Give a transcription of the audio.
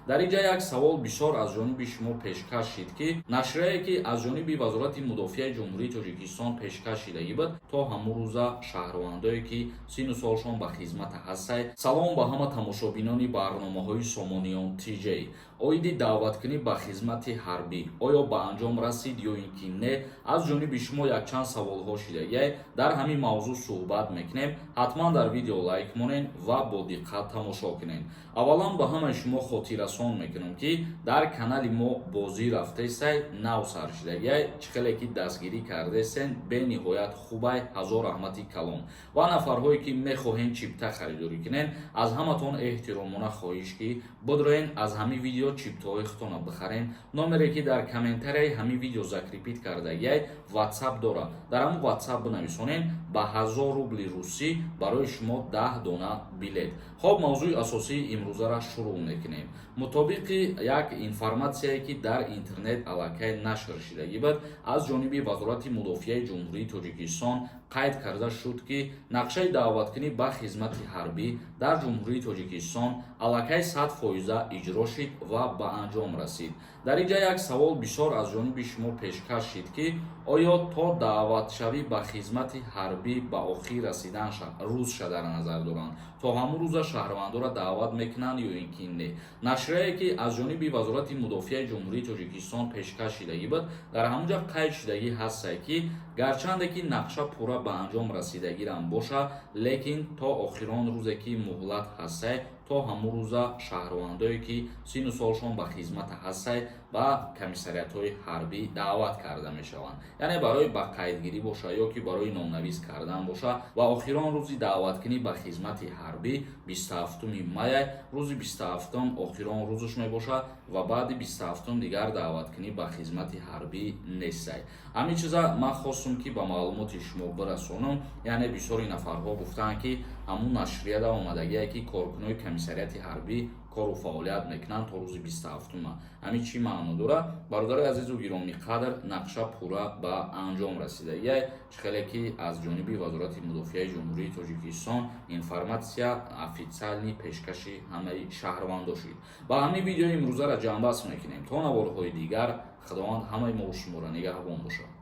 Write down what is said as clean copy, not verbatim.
дар инҷа як савол бисёр аз ҷониби шумо пешкаш шид ки нашрие ки аз ҷониби вазорати мудофиаи ҷумҳурии Тоҷикистон пешкаш шидаги буд то ҳамун рӯза шаҳрвандое ки сину солшон ба хизмата ҳастай. Салом ба ҳама тамошобинони барномаҳои Сомониён TJ. Оиди даъваткунӣ ба хизмати ҳарбӣ оё ба анҷом расид ё ин ки не? Аз ҷониби шумо якчанд саволҳо шидагӣ. Дар ҳамин мавзӯъ суҳбат мекунем. ҳатман дар видео лайк монен ва бо диққат тамошо кунед. Аввалан ба ҳамаи шумо хотиррасон мекунам ки дар канали мо бозӣ рафтестай нав сар шидагӣ, чӣ хеле ки дастгирӣ кардесен бениҳоят хубай, ҳазор раҳмати калон. Ва нафарҳое ки мехоҳен чипта харидорӣ кунен, аз ҳаматон эҳтиромона хоҳиш ки будроен аз ҳамин видео чиптаҳои худтона бихарен. Номере ки дар комментарияи ҳамин видео закрипит кардагӣ WhatsApp дорад. Дар ҳамин WhatsApp бинависонен ба 1000 рубли русӣ барои шумо 10 дона билет. Хоб, мавзӯи асосии имрӯзара шурӯъ мекунем. Мутобиқи як информатсияе ки дар интернет аллакай нашр шидагӣ буд, аз ҷониби вазорати мудофиаи ҷумҳурии Тоҷикистон қайд карда шуд ки нақшаи даъваткунӣ ба хизмати ҳарбӣ дар ҷумҳурии Тоҷикистон аллакай 100% иҷро шид ва ба анҷом расид. Дар инҷа як савол бисёр аз ҷониби шумо пешкаш шид ки оё то даъватшавӣ ба хизмати ҳарбӣ ба охир расиданша рӯзша дар назар доранд, то ҳамун рӯза шаҳрвандора даъват мекунанд ё ин ки не? Нашрие ки аз ҷониби вазорати мудофиаи ҷумҳурии Тоҷикистон пешкаш шидагӣ буд, дар ҳамунҷа қайд шидагӣ ҳастае ки гарчанде ки нақша пурра ба анҷом расидагирам боша, лекин то охирон рӯзе ки муҳлат ҳастае, то ҳамун рӯза шаҳрвандое ки сину солшон ба хизмата ҳастае ба комиссариятҳои ҳарбӣ даъват карда мешаванд. Яъне барои ба қайдгирӣ боша ё ки барои номнавис кардан боша ва охирон рӯзи даъваткунӣ ба хизмати ҳарбӣ 27 май, рӯзи 27 охирон рӯзаш мебошад ва баъди 27 дигар даъваткунӣ ба хизмати ҳарбӣ нестай. ҳамин чиза ман хостум ки ба маълумоти шумо бирасонам. Яъне бисёри нафарҳо гуфтанд ки ҳамун нашрияда омадагие ки коркунои комиссарияти ҳарбӣ кору фаъолият мекунанд то рӯзи 27. ҳамин чӣ маъно дорад? Бародари азизу гиромиқадр, нақша пурра ба анҷом расидагӣ, чӣ хеле ки аз ҷониби вазорати мудофиаи ҷумҳурии Тоҷикистон информатсия офиtsiални пешкаши ҳамаи шаҳрвандо шуд. Ба ҳамин видеои имрӯзара ҷамъбаст мекунем. То навбарҳои дигар, худованд ҳамаи мо шуморо нигаҳбон бошад.